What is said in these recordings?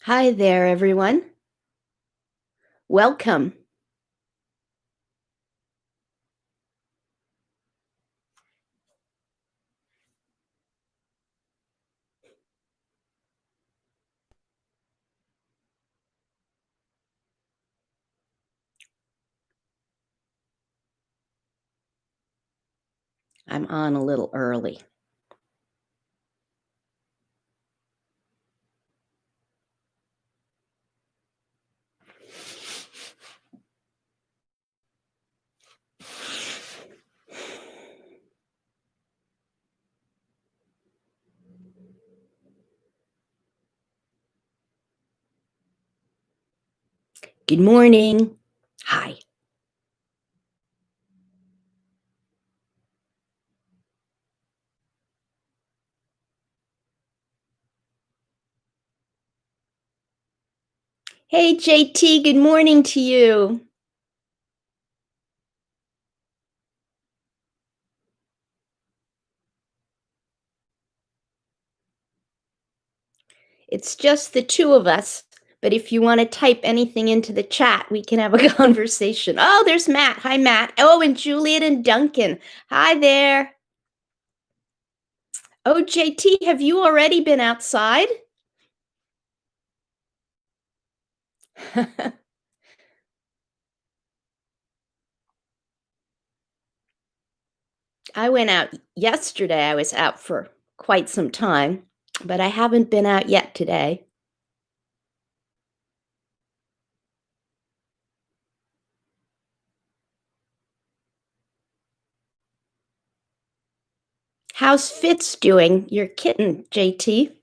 Hi there, everyone. Welcome. I'm on a little early. Good morning. Hi. Hey, JT, good morning to you. It's just the two of us, but if you want to type anything into the chat, we can have a conversation. Oh, there's Matt. Hi, Matt. Oh, and Juliet and Duncan. Hi there. Oh, JT, have you already been outside? I went out yesterday. I was out for quite some time, but I haven't been out yet today. How's Fitz doing, your kitten, JT?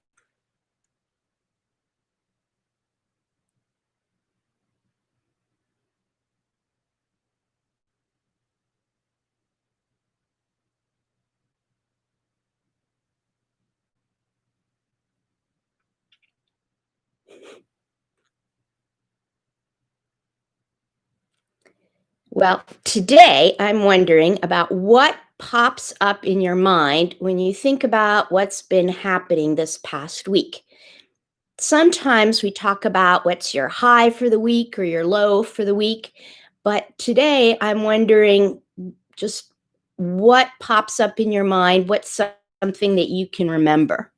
Well, today I'm wondering about what pops up in your mind when you think about what's been happening this past week. Sometimes we talk about what's your high for the week or your low for the week, but today I'm wondering just what pops up in your mind, what's something that you can remember.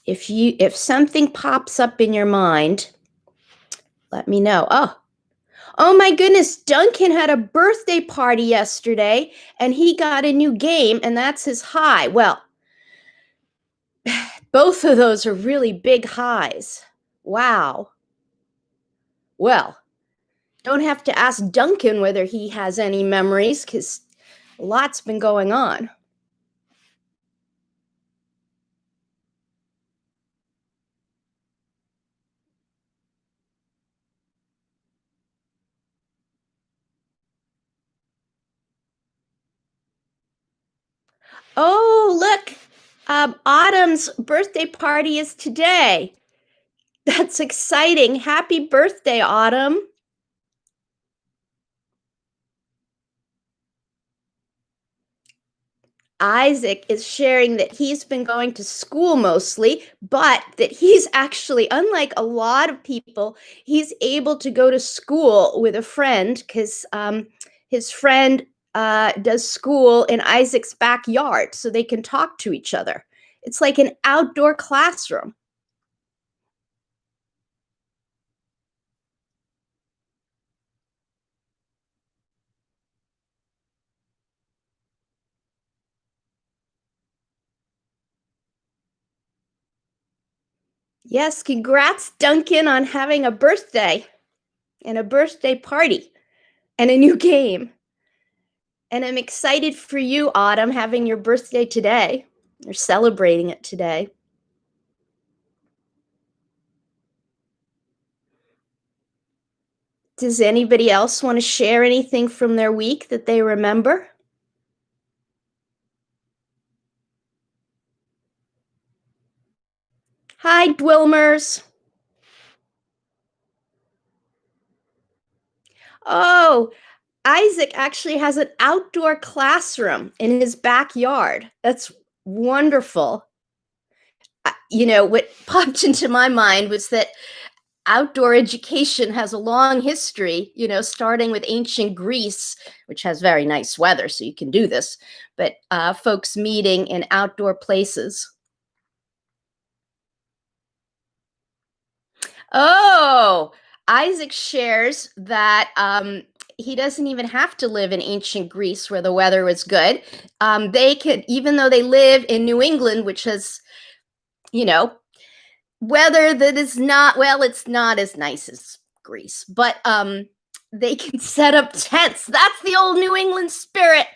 If something pops up in your mind, let me know. Oh my goodness, Duncan had a birthday party yesterday and he got a new game, and that's his high. Well, both of those are really big highs. Wow. Well, don't have to ask Duncan whether he has any memories because a lot's been going on. Oh, look, Autumn's birthday party is today. That's exciting. Happy birthday, Autumn. Isaac is sharing that he's been going to school mostly, but that he's actually, unlike a lot of people, he's able to go to school with a friend because his friend does school in Isaac's backyard so they can talk to each other. It's like an outdoor classroom. Yes, congrats, Duncan, on having a birthday and a birthday party and a new game. And I'm excited for you, Autumn, having your birthday today. You're celebrating it today. Does anybody else want to share anything from their week that they remember? Hi, Dwilmers. Oh, Isaac actually has an outdoor classroom in his backyard. That's wonderful. What popped into my mind was that outdoor education has a long history, starting with ancient Greece, which has very nice weather, so you can do this, but folks meeting in outdoor places. Oh, Isaac shares that he doesn't even have to live in ancient Greece where the weather was good. They could, even though they live in New England, which has, you know, weather that is not, well, it's not as nice as Greece, but they can set up tents. That's the old New England spirit.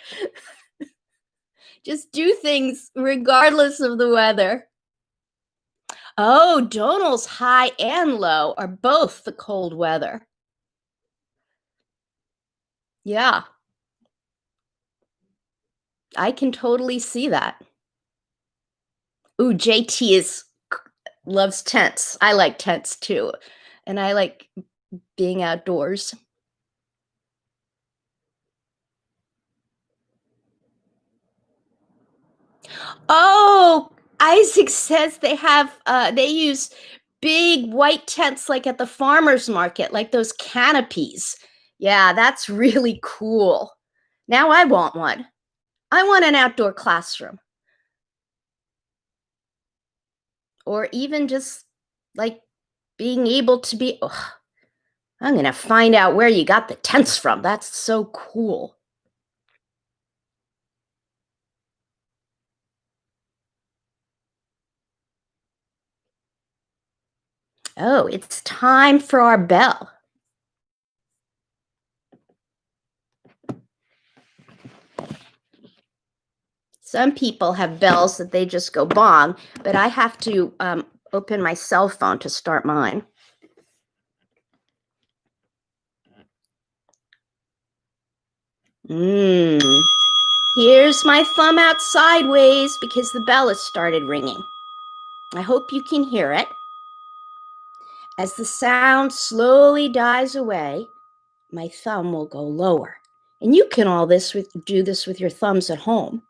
Just do things regardless of the weather. Oh, Donal's high and low are both the cold weather. Yeah, I can totally see that. Ooh, JT is loves tents. I like tents too. And I like being outdoors. Oh, Isaac says they use big white tents like at the farmers market, like those canopies. Yeah, that's really cool. Now I want one. I want an outdoor classroom, or even just like being able to be. Ugh, I'm going to find out where you got the tents from. That's so cool. Oh, it's time for our bell. Some people have bells that they just go bong, but I have to open my cell phone to start mine. Mm. Here's my thumb out sideways because the bell has started ringing. I hope you can hear it. As the sound slowly dies away, my thumb will go lower. And you can do this with your thumbs at home.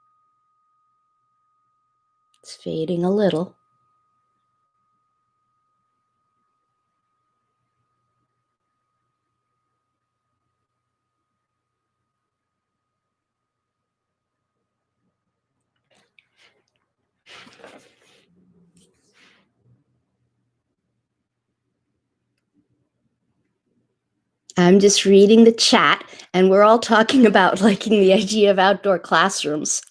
It's fading a little. I'm just reading the chat, and we're all talking about liking the idea of outdoor classrooms.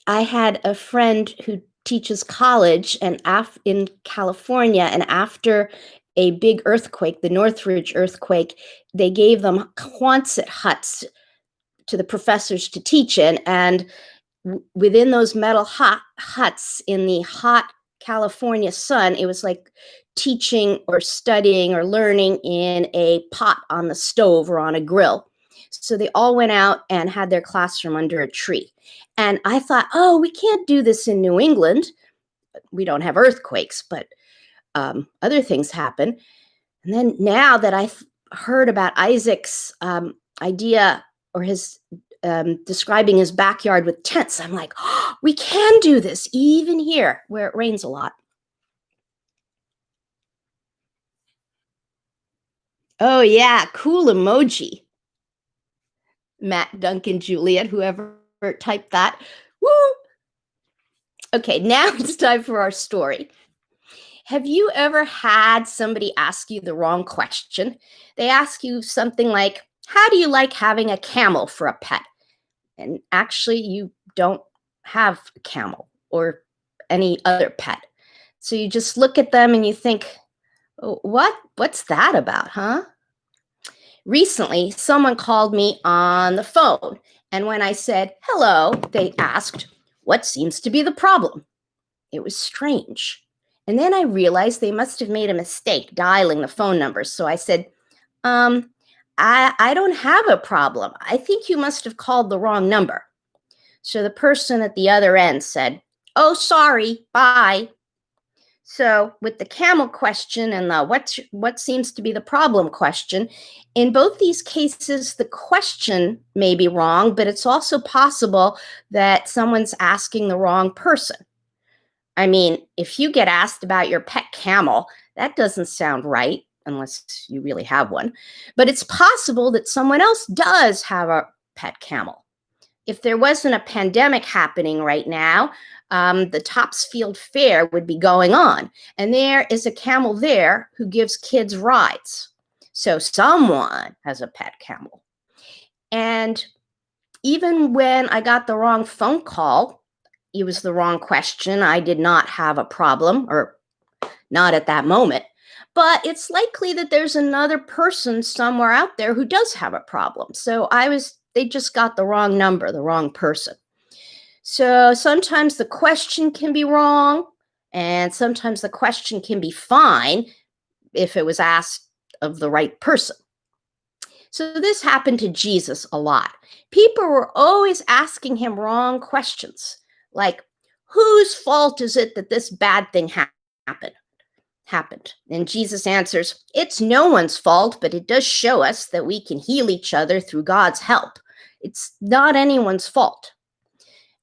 I had a friend who teaches college and in California, and after a big earthquake, the Northridge earthquake, they gave them Quonset huts to the professors to teach in, and within those metal huts in the hot California sun, it was like teaching or studying or learning in a pot on the stove or on a grill. So they all went out and had their classroom under a tree. And I thought, oh, we can't do this in New England. We don't have earthquakes, but other things happen. And then now that I've heard about Isaac's idea or his describing his backyard with tents, I'm like, oh, we can do this even here where it rains a lot. Oh, yeah, cool emoji. Matt, Duncan, Juliet, whoever typed that. Woo! Okay, now it's time for our story. Have you ever had somebody ask you the wrong question? They ask you something like, how do you like having a camel for a pet? And actually, you don't have a camel or any other pet. So you just look at them and you think, "Oh, what's that about, huh?" Recently, someone called me on the phone, and when I said hello, they asked, what seems to be the problem? It was strange. And then I realized they must have made a mistake dialing the phone number. So I said, um, I don't have a problem. I think you must have called the wrong number. So the person at the other end said, oh, sorry, bye. So with the camel question and the what seems to be the problem question, in both these cases, the question may be wrong, but it's also possible that someone's asking the wrong person. I mean, if you get asked about your pet camel, that doesn't sound right unless you really have one. But it's possible that someone else does have a pet camel. If there wasn't a pandemic happening right now, the Topsfield Fair would be going on. And there is a camel there who gives kids rides. So someone has a pet camel. And even when I got the wrong phone call, it was the wrong question. I did not have a problem, or not at that moment. But it's likely that there's another person somewhere out there who does have a problem. So they just got the wrong number, the wrong person. So sometimes the question can be wrong, and sometimes the question can be fine if it was asked of the right person. So this happened to Jesus a lot. People were always asking him wrong questions, like, whose fault is it that this bad thing happened? And Jesus answers, it's no one's fault, but it does show us that we can heal each other through God's help. It's not anyone's fault.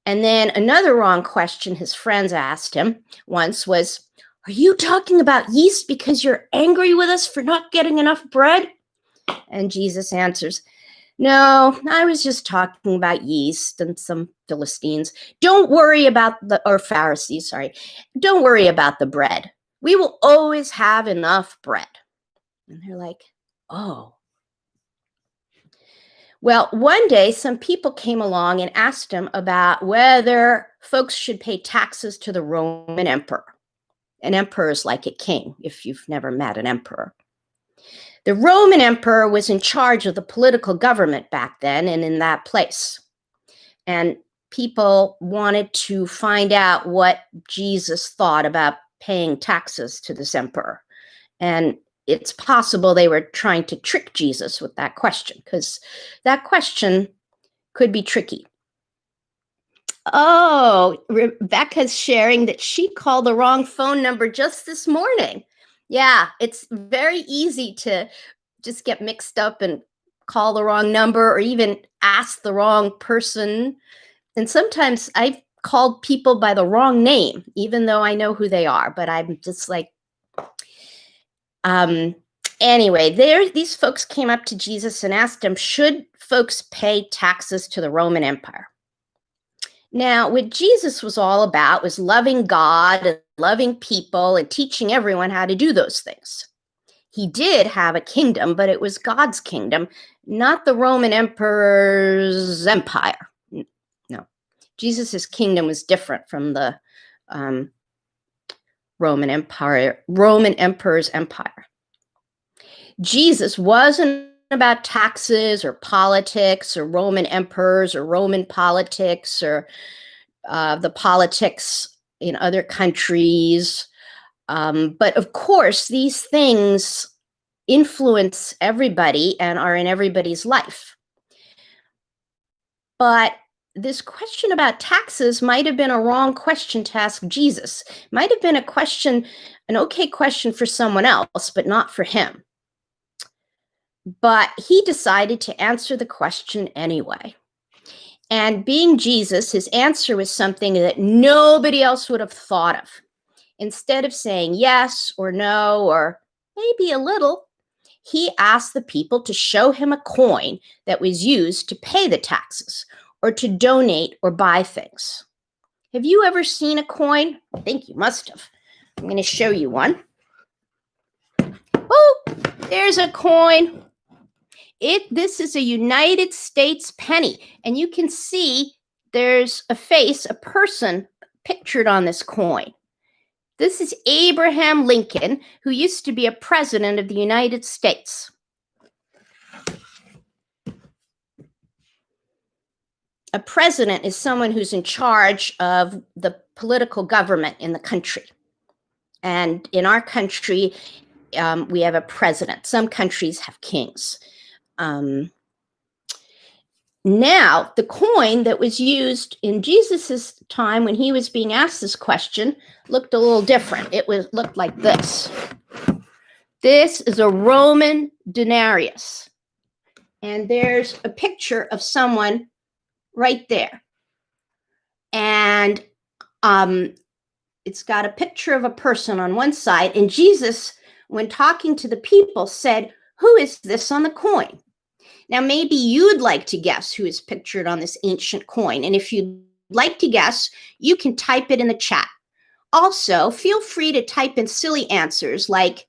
And then another wrong question his friends asked him once was, are you talking about yeast because you're angry with us for not getting enough bread? And Jesus answers, no, I was just talking about yeast and some Philistines. Don't worry about or Pharisees, sorry. Don't worry about the bread. We will always have enough bread. And they're like, oh. Well, one day some people came along and asked him about whether folks should pay taxes to the Roman emperor. An emperor is like a king, if you've never met an emperor. The Roman emperor was in charge of the political government back then and in that place. And people wanted to find out what Jesus thought about paying taxes to this emperor. And it's possible they were trying to trick Jesus with that question, because that question could be tricky. Oh, Rebecca's sharing that she called the wrong phone number just this morning. Yeah, it's very easy to just get mixed up and call the wrong number or even ask the wrong person. And sometimes I've called people by the wrong name, even though I know who they are, but I'm just like, anyway, these folks came up to Jesus and asked him, should folks pay taxes to the Roman Empire? Now, what Jesus was all about was loving God and loving people and teaching everyone how to do those things. He did have a kingdom, but it was God's kingdom, not the Roman emperor's empire. No, Jesus's kingdom was different from the Roman emperor's empire. Jesus wasn't about taxes or politics or Roman emperors or Roman politics or the politics in other countries. But of course, these things influence everybody and are in everybody's life. But this question about taxes might have been a wrong question to ask Jesus. Might have been an okay question for someone else, but not for him. But he decided to answer the question anyway. And being Jesus, his answer was something that nobody else would have thought of. Instead of saying yes or no, or maybe a little, he asked the people to show him a coin that was used to pay the taxes or to donate or buy things. Have you ever seen a coin? I think you must have. I'm going to show you one. Oh, there's a coin. This is a United States penny, and you can see there's a face, a person pictured on this coin. This is Abraham Lincoln, who used to be a president of the United States. A president is someone who's in charge of the political government in the country. And in our country, we have a president. Some countries have kings. Now, the coin that was used in Jesus's time when he was being asked this question looked a little different. It looked like this. This is a Roman denarius. And there's a picture of someone right there. And it's got a picture of a person on one side, and Jesus, when talking to the people, said, "Who is this on the coin?" Now, maybe you'd like to guess who is pictured on this ancient coin. And if you'd like to guess, you can type it in the chat. Also, feel free to type in silly answers like,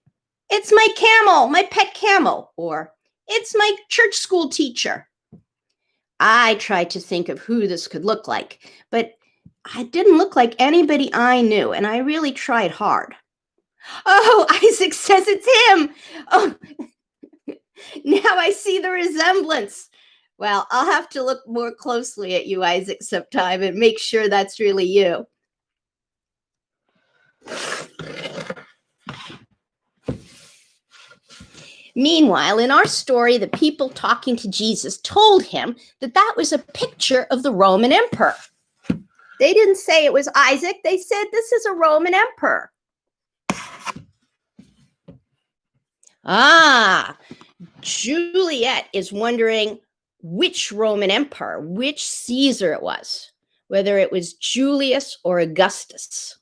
"It's my camel, my pet camel," or "It's my church school teacher." I tried to think of who this could look like, but it didn't look like anybody I knew, and I really tried hard. Oh, Isaac says it's him. Oh, now I see the resemblance. Well, I'll have to look more closely at you, Isaac, sometime and make sure that's really you. Meanwhile, in our story, the people talking to Jesus told him that that was a picture of the Roman emperor. They didn't say it was Isaac. They said this is a Roman emperor. Juliet is wondering which Roman emperor, which Caesar it was, whether it was Julius or Augustus.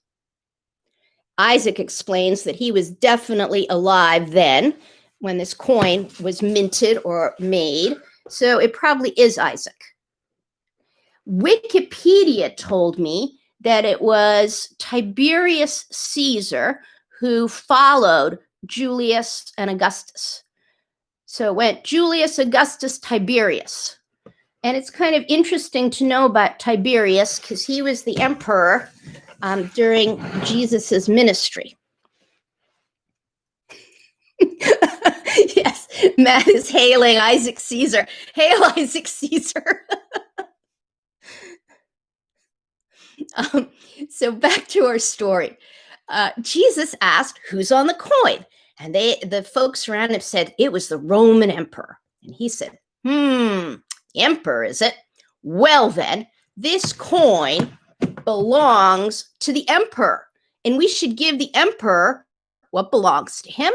Isaac explains that he was definitely alive then when this coin was minted or made, so it probably is Isaac. Wikipedia told me that it was Tiberius Caesar who followed Julius and Augustus. So it went Julius, Augustus, Tiberius. And it's kind of interesting to know about Tiberius because he was the emperor during Jesus's ministry. Yes, Matt is hailing Isaac Caesar. Hail Isaac Caesar. So back to our story. Jesus asked, "Who's on the coin?" And the folks around him said, "It was the Roman emperor." And he said, "Emperor, is it? Well then, this coin belongs to the emperor, and we should give the emperor what belongs to him,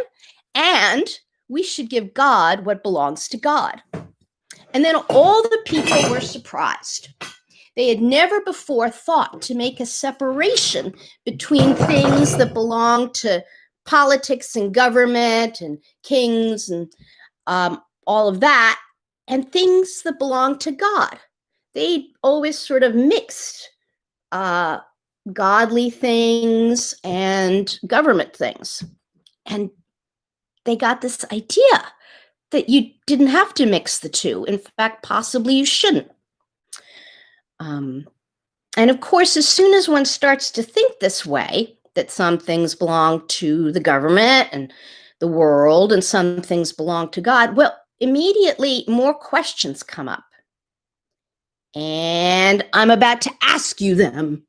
and we should give God what belongs to God." And then all the people were surprised. They had never before thought to make a separation between things that belong to politics and government and kings and all of that, and things that belong to God. They always sort of mixed godly things and government things. And they got this idea that you didn't have to mix the two. In fact, possibly you shouldn't. And of course, as soon as one starts to think this way, that some things belong to the government and the world and some things belong to God, well, immediately more questions come up. And I'm about to ask you them.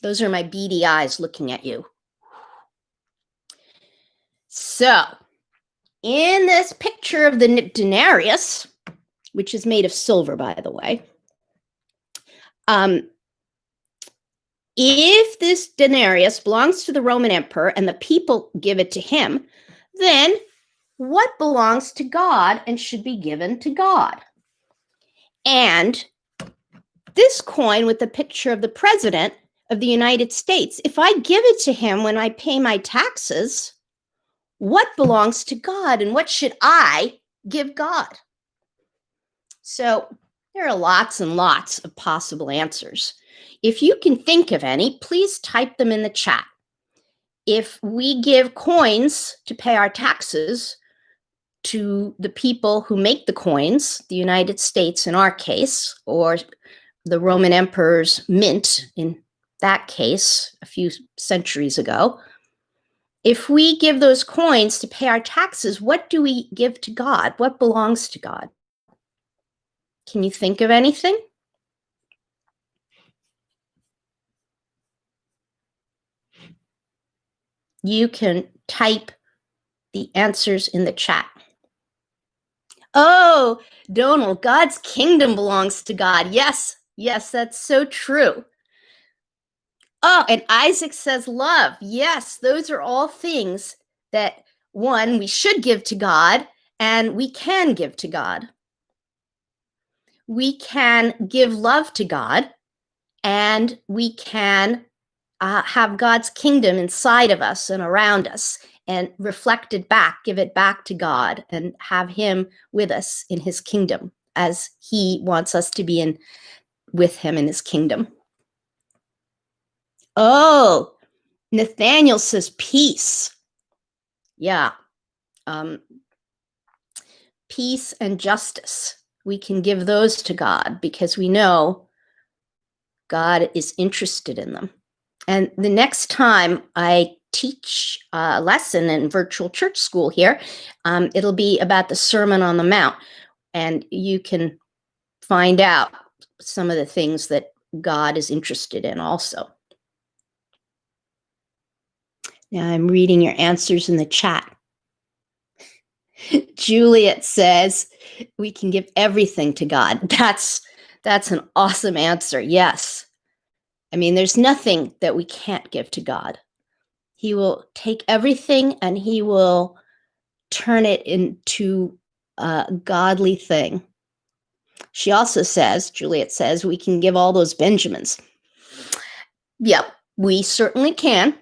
Those are my beady eyes looking at you. So, in this picture of the denarius, which is made of silver, by the way, if this denarius belongs to the Roman emperor and the people give it to him, then what belongs to God and should be given to God? And this coin with the picture of the president of the United States, if I give it to him when I pay my taxes, what belongs to God and what should I give God? So there are lots and lots of possible answers. If you can think of any, please type them in the chat. If we give coins to pay our taxes to the people who make the coins, the United States in our case, or the Roman emperor's mint in that case a few centuries ago, if we give those coins to pay our taxes, what do we give to God? What belongs to God? Can you think of anything? You can type the answers in the chat. Oh, Donald, God's kingdom belongs to God. Yes, that's so true. Oh, and Isaac says love. Yes, those are all things that, one, we should give to God, and we can give to God. We can give love to God, and we can have God's kingdom inside of us and around us and reflect it back, give it back to God and have him with us in his kingdom as he wants us to be in with him in his kingdom. Oh, Nathaniel says peace. Yeah. Peace and justice. We can give those to God because we know God is interested in them. And the next time I teach a lesson in virtual church school here, it'll be about the Sermon on the Mount. And you can find out some of the things that God is interested in also. Now I'm reading your answers in the chat. Juliet says, we can give everything to God. That's an awesome answer. Yes. I mean, there's nothing that we can't give to God. He will take everything and he will turn it into a godly thing. She also says, Juliet says, we can give all those Benjamins. Yep, we certainly can.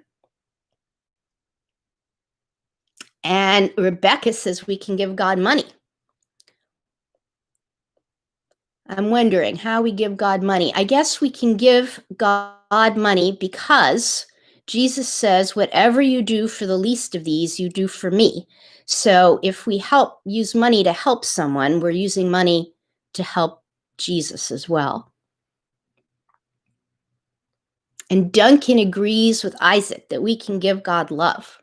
And Rebecca says we can give God money. I'm wondering how we give God money. I guess we can give God money because Jesus says, whatever you do for the least of these, you do for me. So if we use money to help someone, we're using money to help Jesus as well. And Duncan agrees with Isaac that we can give God love.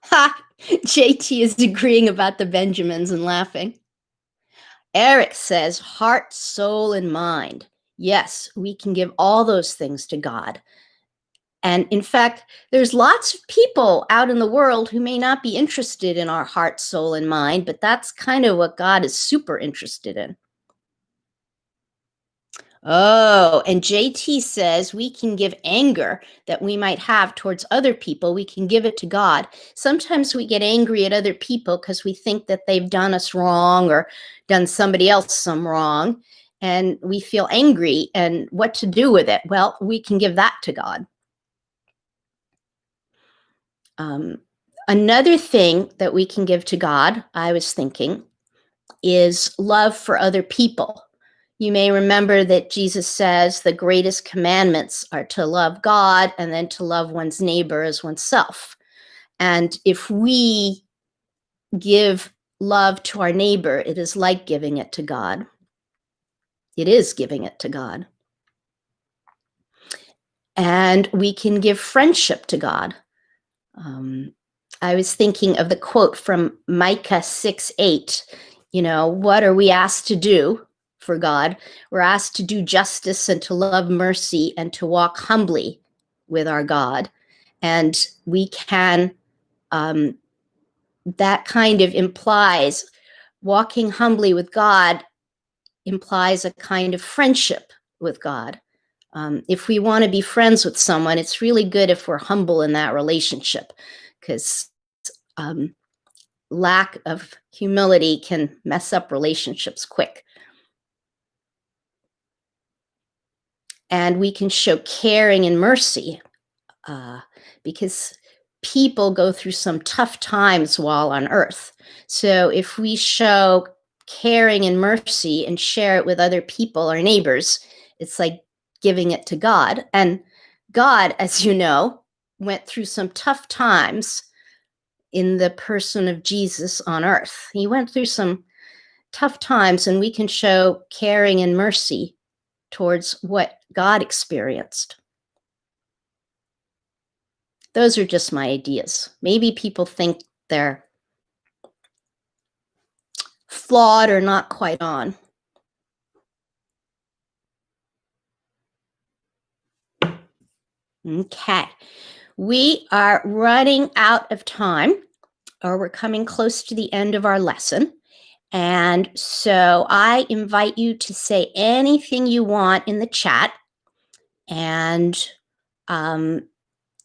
Ha! JT is agreeing about the Benjamins and laughing. Eric says heart, soul, and mind. Yes, we can give all those things to God. And in fact, there's lots of people out in the world who may not be interested in our heart, soul, and mind, but that's kind of what God is super interested in. Oh, and JT says we can give anger that we might have towards other people. We can give it to God. Sometimes we get angry at other people because we think that they've done us wrong or done somebody else some wrong. And we feel angry and what to do with it. Well, we can give that to God. Another thing that we can give to God, I was thinking, is love for other people. You may remember that Jesus says the greatest commandments are to love God and then to love one's neighbor as oneself. And if we give love to our neighbor, it is like giving it to God. It is giving it to God. And we can give friendship to God. I was thinking of the quote from Micah 6:8. You know, what are we asked to do for God? We're asked to do justice and to love mercy and to walk humbly with our God. And we can, that kind of implies walking humbly with God implies a kind of friendship with God. If we want to be friends with someone, it's really good if we're humble in that relationship, because lack of humility can mess up relationships quick. And we can show caring and mercy because people go through some tough times while on earth. So if we show caring and mercy and share it with other people, our neighbors, it's like giving it to God. And God, as you know, went through some tough times in the person of Jesus on earth. He went through some tough times, and we can show caring and mercy towards what God experienced. Those are just my ideas. Maybe people think they're flawed or not quite on. Okay. We are running out of time, or we're coming close to the end of our lesson. And so I invite you to say anything you want in the chat. And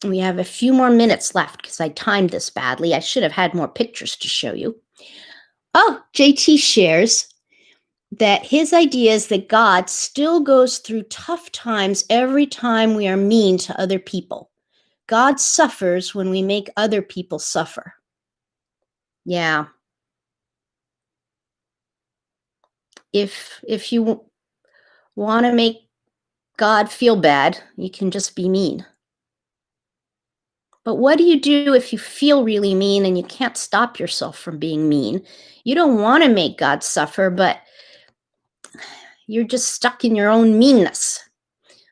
we have a few more minutes left because I timed this badly. I should have had more pictures to show you. Oh, JT shares. that his idea is that God still goes through tough times every time we are mean to other people. God suffers when we make other people suffer. Yeah. If you want to make God feel bad, you can just be mean. But what do you do if you feel really mean and you can't stop yourself from being mean? You don't want to make God suffer, but you're just stuck in your own meanness.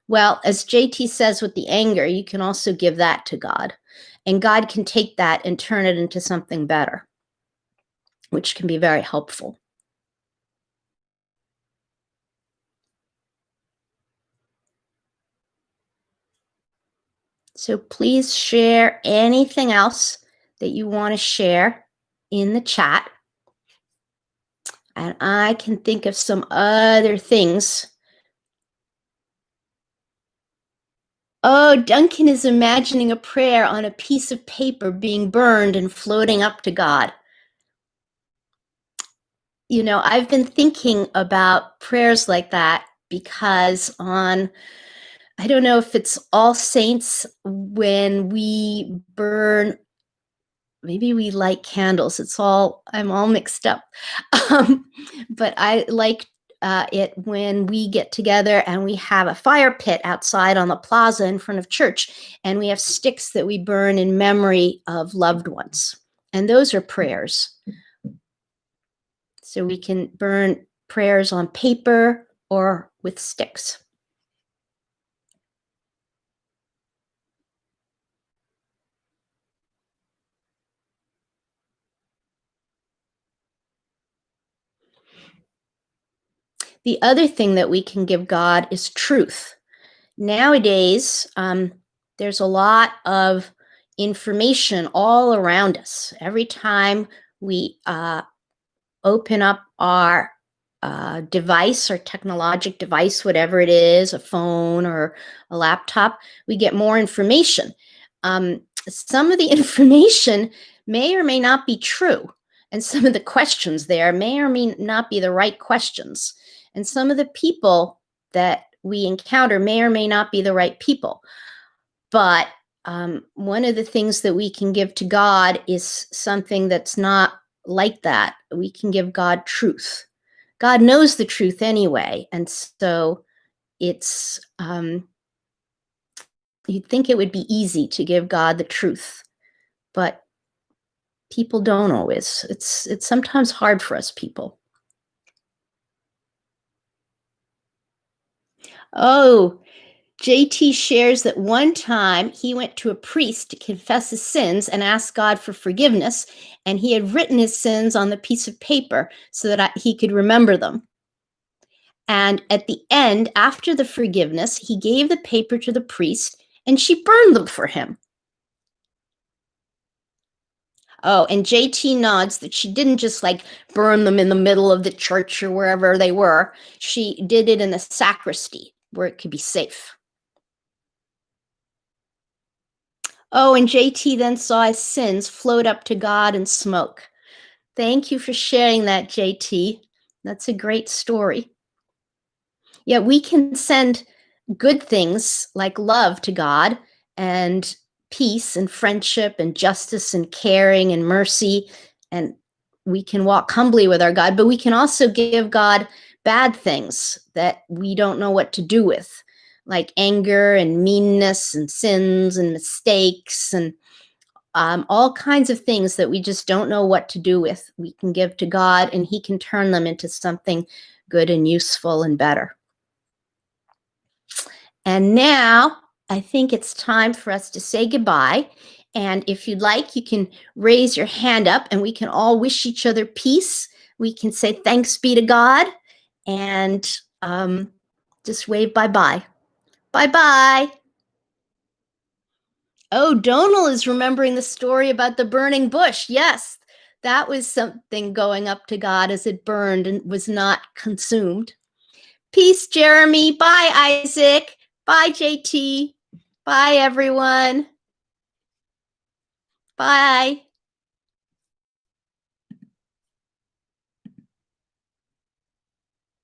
Well, as JT says with the anger, you can also give that to God. And God can take that and turn it into something better, which can be very helpful. So please share anything else that you want to share in the chat. And I can think of some other things. Oh, Duncan is imagining a prayer on a piece of paper being burned and floating up to God. You know, I've been thinking about prayers like that because I don't know if it's All Saints when we burn, maybe we light candles. I'm all mixed up. Um, but I like it when we get together and we have a fire pit outside on the plaza in front of church, and we have sticks that we burn in memory of loved ones. And those are prayers. So we can burn prayers on paper or with sticks. The other thing that we can give God is truth. Nowadays, there's a lot of information all around us. Every time we open up our device or technologic device, whatever it is, a phone or a laptop, we get more information. Some of the information may or may not be true. And some of the questions there may or may not be the right questions. And some of the people that we encounter may or may not be the right people. But one of the things that we can give to God is something that's not like that. We can give God truth. God knows the truth anyway. And so it's, you'd think it would be easy to give God the truth, but people don't always. It's sometimes hard for us people. Oh, JT shares that one time he went to a priest to confess his sins and ask God for forgiveness, and he had written his sins on the piece of paper so that he could remember them. And at the end, after the forgiveness, he gave the paper to the priest and she burned them for him. Oh, and JT nods that she didn't just like burn them in the middle of the church or wherever they were. She did it in the sacristy where it could be safe. Oh, and JT then saw his sins float up to God in smoke. Thank you for sharing that, JT. That's a great story. Yeah, we can send good things like love to God and peace and friendship and justice and caring and mercy. And we can walk humbly with our God, but we can also give God bad things that we don't know what to do with, like anger and meanness and sins and mistakes and all kinds of things that we just don't know what to do with. We can give to God and He can turn them into something good and useful and better. And now I think it's time for us to say goodbye. And if you'd like, you can raise your hand up and we can all wish each other peace. We can say thanks be to God and just wave bye-bye. Bye-bye. Oh, Donal is remembering the story about the burning bush. Yes, that was something going up to God as it burned and was not consumed. Peace, Jeremy. Bye, Isaac. Bye, JT. Bye, everyone. Bye.